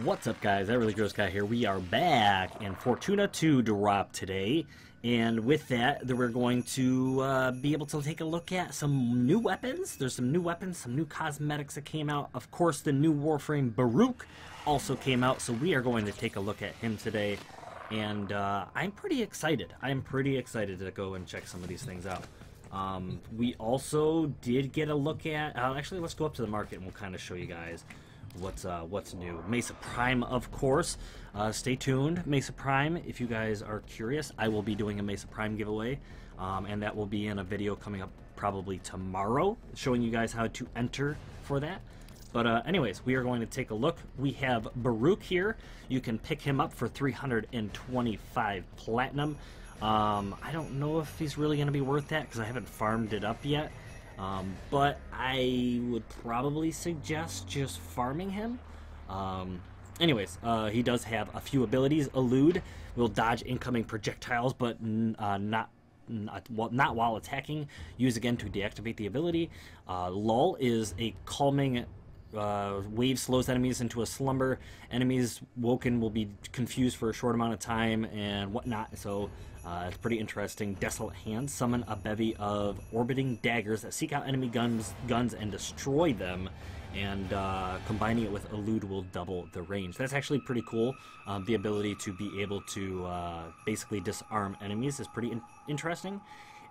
What's up, guys? That Really Gross Guy here. We are back, and Fortuna 2 dropped today. And with that, we're going to be able to take a look at some new weapons. There's some new weapons, some new cosmetics that came out. Of course, the new Warframe Baruuk also came out, so we are going to take a look at him today. And I'm pretty excited. I'm pretty excited to go and check some of these things out. We also did get a look at... actually, let's go up to the market and we'll kind of show you guys what's new. Mesa Prime, of course. Stay tuned, Mesa Prime. If you guys are curious, I will be doing a Mesa Prime giveaway, and that will be in a video coming up probably tomorrow, showing you guys how to enter for that. But anyways, we are going to take a look. We have Baruuk here. You can pick him up for 325 platinum. I don't know if he's really going to be worth that because I haven't farmed it up yet. But I would probably suggest just farming him. Anyways, he does have a few abilities. Elude will dodge incoming projectiles, but not while attacking. Use again to deactivate the ability. Lull is a calming wave, slows enemies into a slumber. Enemies woken will be confused for a short amount of time and whatnot, so it's pretty interesting. Desolate Hands, summon a bevy of orbiting daggers that seek out enemy guns and destroy them, and combining it with Elude will double the range. That's actually pretty cool. The ability to be able to basically disarm enemies is pretty interesting.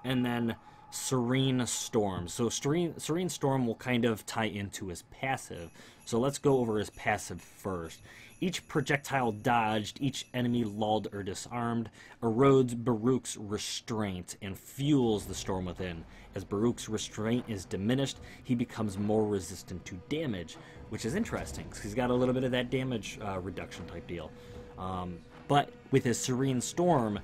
And then Serene Storms. So Serene Storm will kind of tie into his passive. So let's go over his passive first. Each projectile dodged, each enemy lulled or disarmed, erodes Baruuk's restraint and fuels the storm within. As Baruuk's restraint is diminished, he becomes more resistant to damage, which is interesting because he's got a little bit of that damage reduction type deal. But with his Serene Storm,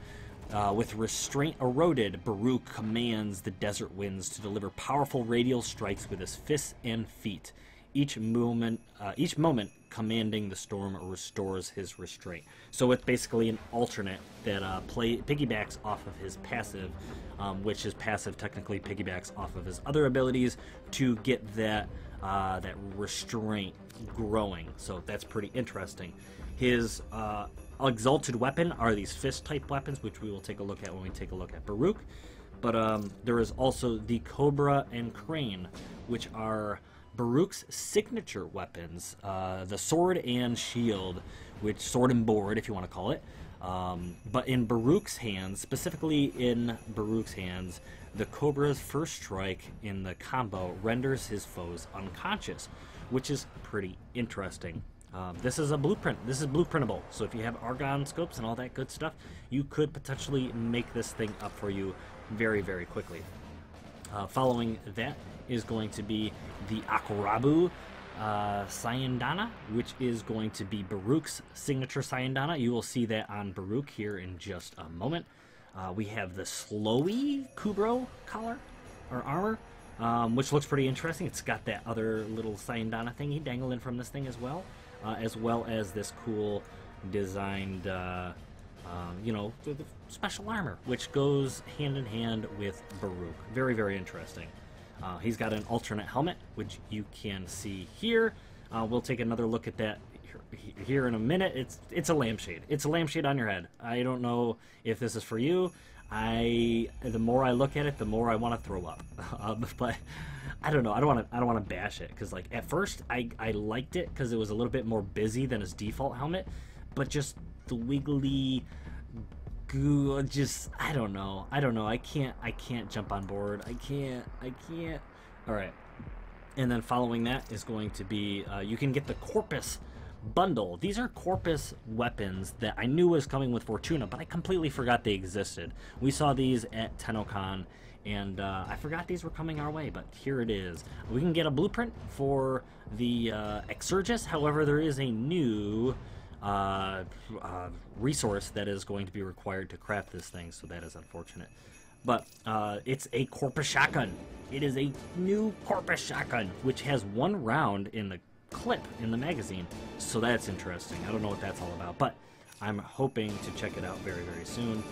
with restraint eroded, Baruuk commands the desert winds to deliver powerful radial strikes with his fists and feet. Each moment commanding the storm restores his restraint. So it's basically an alternate that piggybacks off of his passive, which his passive technically piggybacks off of his other abilities to get that restraint growing. So that's pretty interesting. His exalted weapon are these fist type weapons, which we will take a look at when we take a look at Baruuk. But there is also the Cobra and Crane, which are Baruuk's signature weapons, the sword and shield, which sword and board if you want to call it. But in Baruuk's hands, specifically in Baruuk's hands, the Cobra's first strike in the combo renders his foes unconscious, which is pretty interesting. This is a blueprint. This is blueprintable. So if you have Argon scopes and all that good stuff, you could potentially make this thing up for you very, very quickly. Following that is going to be the Akurabu Sayandana, which is going to be Baruuk's signature Sayandana. You will see that on Baruuk here in just a moment. We have the Slowy Kubro collar or armor, which looks pretty interesting. It's got that other little Sayandana thingy dangling from this thing as well as this cool designed the special armor, which goes hand in hand with Baruuk. Very, very interesting. He's got an alternate helmet, which you can see here. We'll take another look at that here in a minute. It's a lampshade. It's a lampshade on your head. I don't know if this is for you. The more I look at it, the more I want to throw up. But I don't know. I don't want to bash it because, like, at first I liked it because it was a little bit more busy than his default helmet, but just the wiggly goo, just I don't know. I can't jump on board. I can't. All right. And then following that is going to be you can get the Corpus Bundle. These are Corpus weapons that I knew was coming with Fortuna, but I completely forgot they existed. We saw these at TennoCon, and I forgot these were coming our way, but here it is. We can get a blueprint for the Exurgis. However, there is a new resource that is going to be required to craft this thing, so that is unfortunate. But it's a Corpus Shotgun. It is a new Corpus Shotgun, which has one round in the clip in the magazine, so that's interesting. I don't know what that's all about, but I'm hoping to check it out very, very soon.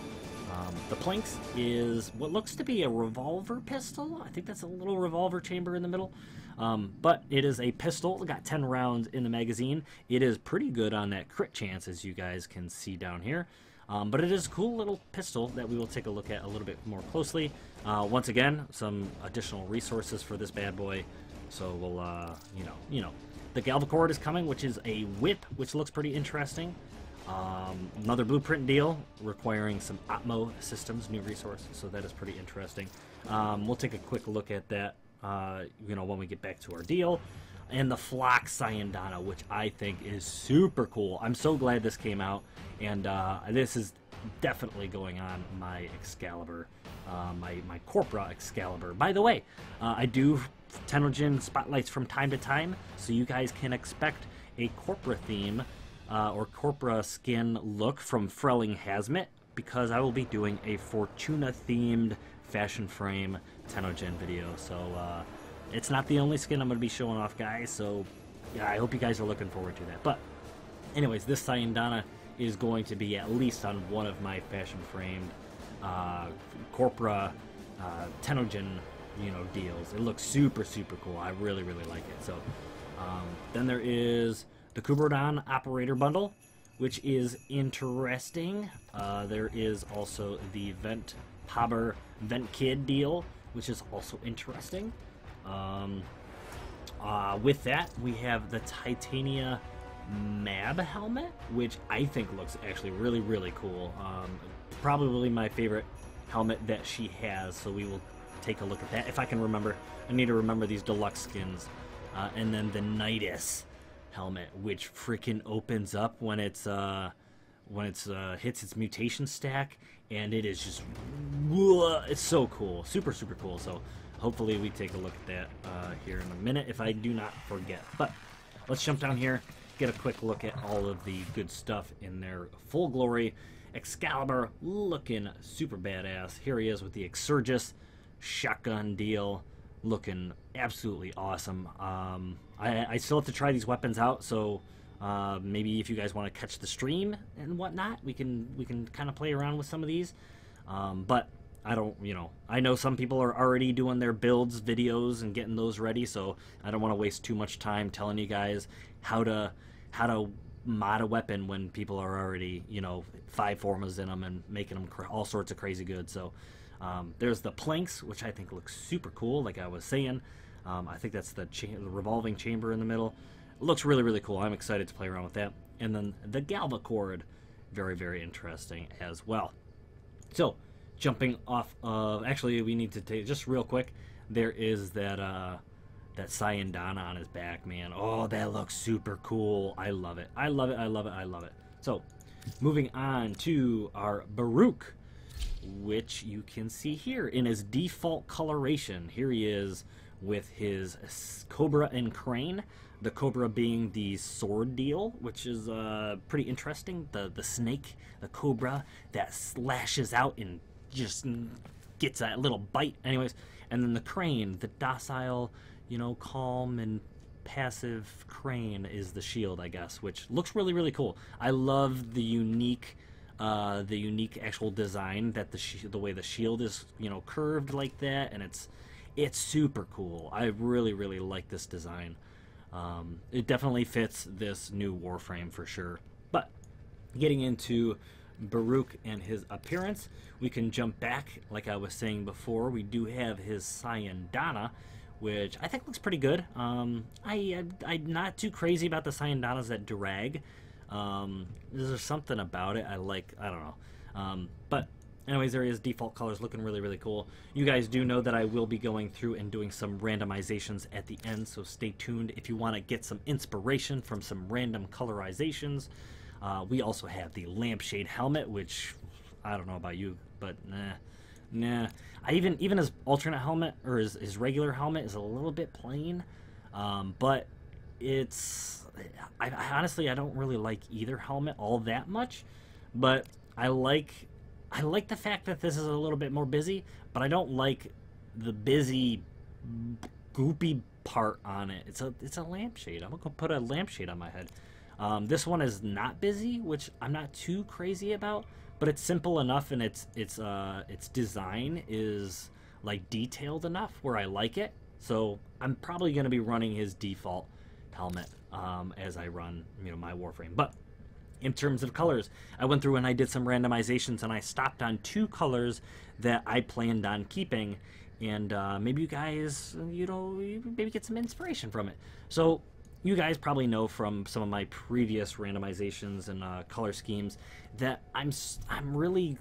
The Planks is what looks to be a revolver pistol. I think that's a little revolver chamber in the middle. But it is a pistol. It got 10 rounds in the magazine. It is pretty good on that crit chance, as you guys can see down here. But it is a cool little pistol that we will take a look at a little bit more closely. Once again, some additional resources for this bad boy. So we'll, the Galvacord is coming, which is a whip, which looks pretty interesting. Another blueprint deal requiring some Atmo systems, new resource, so that is pretty interesting. We'll take a quick look at that, when we get back to our deal. And the Flock Syandana, which I think is super cool. I'm so glad this came out, and this is definitely going on my Excalibur, my Corpora Excalibur. By the way, I do Tenogen spotlights from time to time, so you guys can expect a Corpora theme or Corpora skin look from Frelling Hazmat, because I will be doing a Fortuna themed fashion frame Tenogen video. So it's not the only skin I'm going to be showing off, guys, so yeah, I hope you guys are looking forward to that. But anyways, this Syandana is going to be at least on one of my fashion framed Corpora Tenogen deals. It looks super cool. I really like it. So then there is the Kubrodan Operator Bundle, which is interesting. There is also the Vent Haber Vent Kid deal, which is also interesting. With that, we have the Titania Mab helmet, which I think looks actually really cool. Probably my favorite helmet that she has, so we will take a look at that if I can remember. I need to remember these deluxe skins. And then the Nidus helmet, which freaking opens up when it's hits its mutation stack, and it is just it's so cool, super cool. So hopefully we take a look at that here in a minute if I do not forget. But let's jump down here, get a quick look at all of the good stuff in their full glory. Excalibur looking super badass. Here he is with the Exurgis shotgun deal, looking absolutely awesome. I still have to try these weapons out, so maybe if you guys want to catch the stream and whatnot, we can kind of play around with some of these. But I don't, I know some people are already doing their builds videos and getting those ready, so I don't want to waste too much time telling you guys how to mod a weapon when people are already, 5 formas in them and making them all sorts of crazy good. So there's the Planks, which I think looks super cool, like I was saying. I think that's the revolving chamber in the middle. It looks really cool. I'm excited to play around with that. And then the Galvacord, very interesting as well. So jumping off of, actually we need to take, just real quick, there is that that Syandana on his back, man. Oh, that looks super cool. I love it. I love it. So moving on to our Baruuk, which you can see here in his default coloration. Here he is with his Cobra and Crane. The Cobra being the sword deal, which is pretty interesting. The snake, the Cobra that slashes out and just gets that little bite. Anyways, and then the Crane, the docile, calm and passive Crane is the shield, I guess, which looks really cool. I love the unique actual design that the way the shield is, curved like that, and it's super cool. I really like this design. It definitely fits this new Warframe for sure. But getting into Baruuk and his appearance, we can jump back. Like I was saying before, we do have his Syandana, which I think looks pretty good. I'm not too crazy about the Syandanas that drag. There's something about it I like. I don't know. But anyways, there is default colors looking really cool. You guys do know that I will be going through and doing some randomizations at the end, so stay tuned if you want to get some inspiration from some random colorizations. We also have the Lampshade Helmet, which I don't know about you, but nah. Even his alternate helmet, or his regular helmet, is a little bit plain. But it's... I honestly, I don't really like either helmet all that much. But I like the fact that this is a little bit more busy, but I don't like the busy, goopy part on it. It's a lampshade. I'm gonna put a lampshade on my head. This one is not busy, which I'm not too crazy about, but it's simple enough, and its design is like detailed enough where I like it. So I'm probably going to be running his default helmet as I run, my Warframe. But in terms of colors, I went through and I did some randomizations, and I stopped on 2 colors that I planned on keeping, and maybe you guys, maybe get some inspiration from it. So you guys probably know from some of my previous randomizations and color schemes that I'm really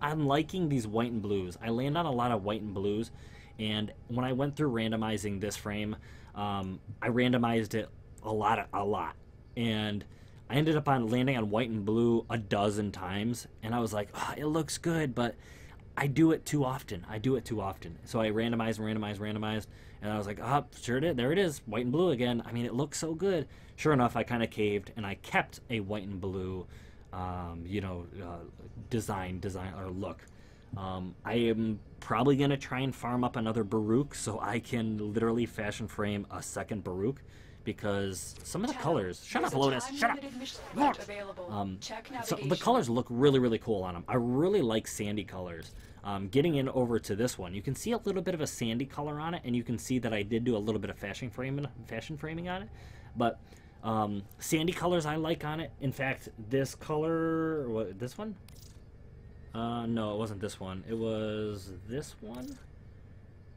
I'm liking these white and blues. I land on a lot of white and blues, and when I went through randomizing this frame, I randomized it a lot, and I ended up landing on white and blue a dozen times, and I was like, oh, it looks good, but I do it too often. So I randomized, and I was like, oh, sure it is. There it is, white and blue again. I mean, it looks so good. Sure enough, I kind of caved, and I kept a white and blue, design or look. I am probably going to try and farm up another Baruuk so I can literally fashion frame a second Baruuk, because some of the colors... Shut up, Lotus! Shut up! So the colors look really cool on them. I really like sandy colors. Getting in over to this one, you can see a little bit of a sandy color on it, and you can see that I did do a little bit of fashion framing on it. But sandy colors I like on it. In fact, this color... this one? No, it wasn't this one. It was this one?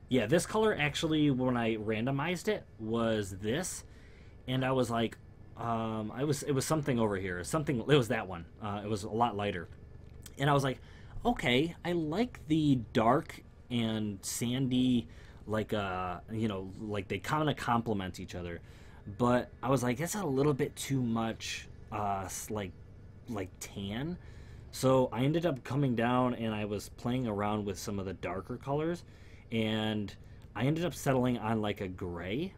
Yeah, this color actually, when I randomized it, was this. And I was like, it was something over here. It was that one. It was a lot lighter. And I was like, okay, I like the dark and sandy, like they kind of complement each other. But I was like, that's a little bit too much, like tan. So I ended up coming down, and I was playing around with some of the darker colors, and I ended up settling on like a gray.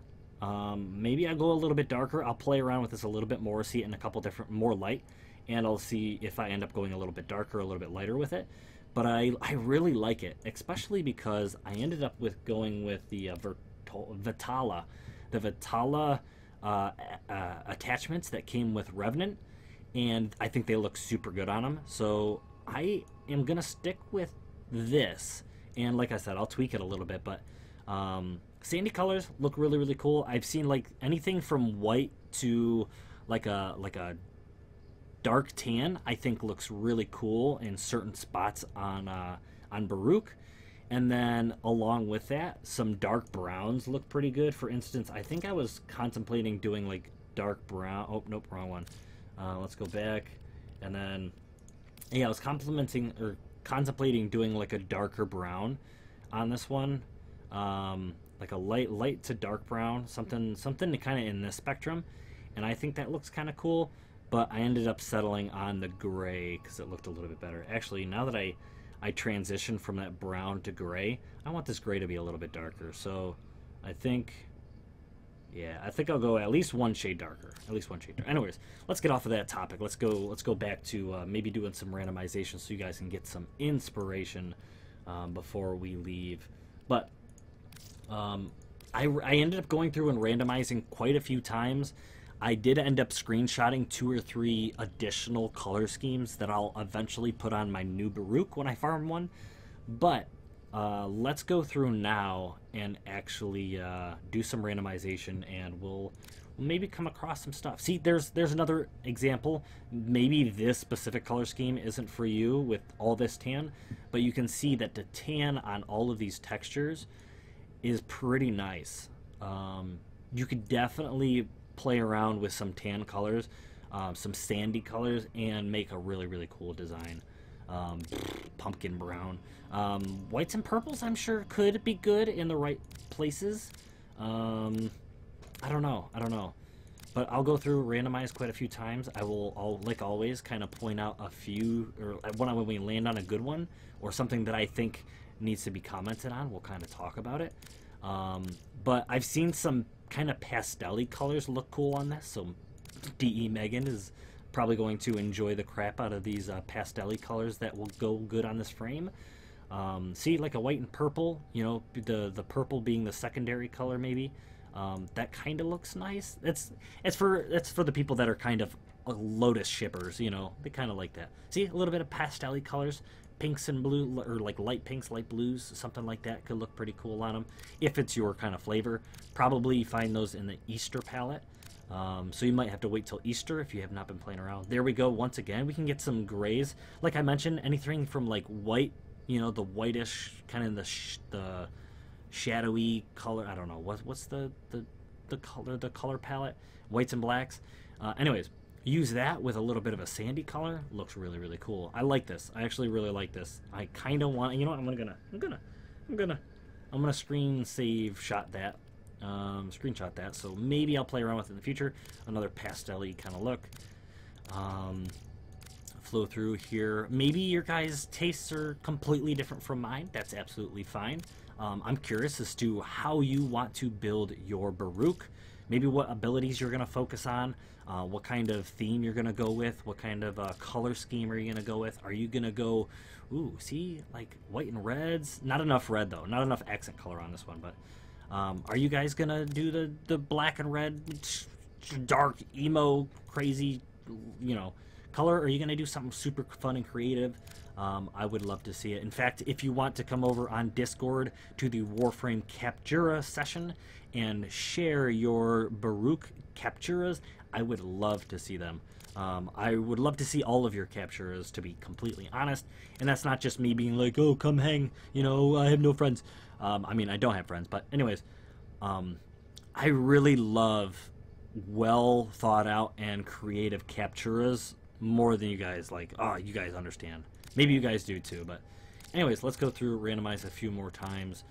Maybe I'll go a little bit darker. I'll play around with this a little bit more, see it in a couple different, more light, and I'll see if I end up going a little bit darker, a little bit lighter with it. But I really like it, especially because I ended up going with the Vitala attachments that came with Revenant, and I think they look super good on them. So I am gonna stick with this, and like I said, I'll tweak it a little bit, but sandy colors look really cool. I've seen like anything from white to like a dark tan, I think looks really cool in certain spots on Baruuk. And then along with that, some dark browns look pretty good. For instance, I think I was contemplating doing like dark brown. Oh, nope, wrong one. Let's go back. And then, yeah, I was contemplating doing like a darker brown on this one. Like a light to dark brown, something kind of in this spectrum. And I think that looks kind of cool. But I ended up settling on the gray because it looked a little bit better. Actually, now that I transitioned from that brown to gray, I want this gray to be a little bit darker. So I think, yeah, I think I'll go at least one shade darker. Anyways, let's get off of that topic. Let's go back to maybe doing some randomization so you guys can get some inspiration before we leave. But I ended up going through and randomizing quite a few times. I did end up screenshotting 2 or 3 additional color schemes that I'll eventually put on my new Baruuk when I farm one. But let's go through now and actually do some randomization, and we'll maybe come across some stuff. See, there's another example. Maybe this specific color scheme isn't for you with all this tan, but you can see that the tan on all of these textures is pretty nice. You could definitely play around with some tan colors, some sandy colors, and make a really cool design. Pumpkin brown, whites and purples I'm sure could be good in the right places. I don't know, but I'll go through randomize quite a few times. I'll like always kind of point out a few, or when we land on a good one or something that I think needs to be commented on, we'll kind of talk about it. But I've seen some kind of pastel-y colors look cool on this, so DE Megan is probably going to enjoy the crap out of these pastel-y colors that will go good on this frame. See, like a white and purple, you know, the purple being the secondary color maybe. That kind of looks nice. It's for the people that are kind of Lotus shippers, you know. They kind of like that. See, a little bit of pastel-y colors, pinks and blue, or like light pinks, light blues, something like that could look pretty cool on them if it's your kind of flavor. Probably find those in the Easter palette. So you might have to wait till Easter if you have not been playing around. There we go. Once again, we can get some grays. Like I mentioned, anything from like white, you know, the whitish kind of the shadowy color. I don't know what's the color palette, whites and blacks. Anyways, use that with a little bit of a sandy color. Looks really, really cool. I like this. I actually really like this. I kind of want. You know what? I'm gonna screenshot that. So maybe I'll play around with it in the future. Another pastel-y kind of look. Flow through here. Maybe your guys' tastes are completely different from mine. That's absolutely fine. I'm curious as to how you want to build your Baruuk. Maybe what abilities you're going to focus on, what kind of theme you're going to go with, what kind of color scheme are you going to go with. Are you going to go, ooh, see, like white and reds? Not enough red, though. Not enough accent color on this one, but are you guys going to do the black and red, dark, emo, crazy, you know, color? Or are you going to do something super fun and creative? I would love to see it. In fact, if you want to come over on Discord to the Warframe Captura session and share your Baruuk capturas, I would love to see them. I would love to see all of your capturas, to be completely honest. And that's not just me being like, oh, come hang, you know, I have no friends. I mean, I don't have friends, but anyways, I really love well thought out and creative capturas more than you guys like. Oh, you guys understand. Maybe you guys do too, but anyways, let's go through randomize a few more times.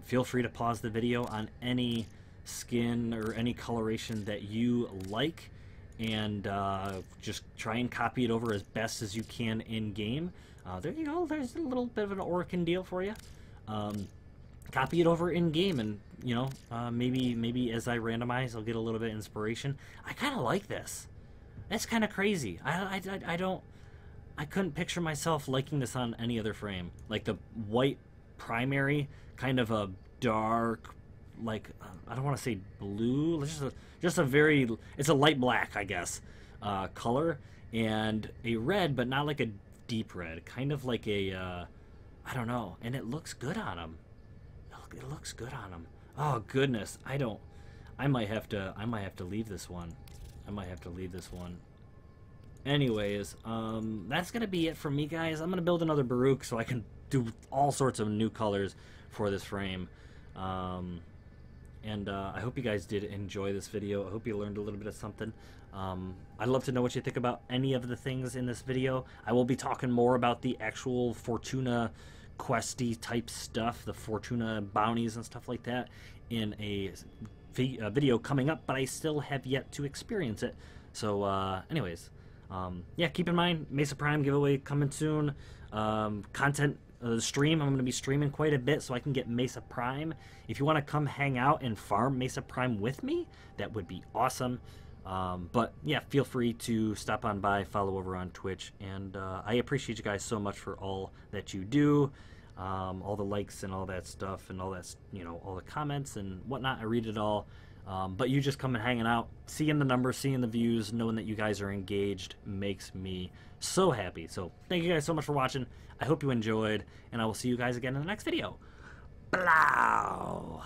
Feel free to pause the video on any skin or any coloration that you like, and just try and copy it over as best as you can in game. There you go. There's a little bit of an Orkin deal for you. Copy it over in game, and you know, maybe as I randomize, I'll get a little bit of inspiration. I kind of like this. That's kind of crazy. I couldn't picture myself liking this on any other frame. Like the white primary, kind of a dark, like I don't want to say blue, just a very, it's a light black, I guess, color, and a red, but not like a deep red, kind of like a, I don't know, and it looks good on him. It looks good on him. Oh goodness, I might have to leave this one. Anyways, that's gonna be it from me, guys. I'm gonna build another Baruuk so I can do all sorts of new colors for this frame. And I hope you guys did enjoy this video. I hope you learned a little bit of something. I'd love to know what you think about any of the things in this video. I will be talking more about the actual Fortuna questy type stuff, the Fortuna bounties and stuff like that, in a video coming up, but I still have yet to experience it. So anyways, yeah, keep in mind, Mesa Prime giveaway coming soon. Content stream, I'm going to be streaming quite a bit so I can get Mesa Prime. If you want to come hang out and farm Mesa Prime with me, that would be awesome. But yeah, feel free to stop on by, follow over on Twitch, and I appreciate you guys so much for all that you do, all the likes and all that stuff, and all that, you know, all the comments and whatnot. I read it all. But you just coming hanging out, seeing the numbers, seeing the views, knowing that you guys are engaged makes me so happy. So thank you guys so much for watching. I hope you enjoyed, and I will see you guys again in the next video. Blow!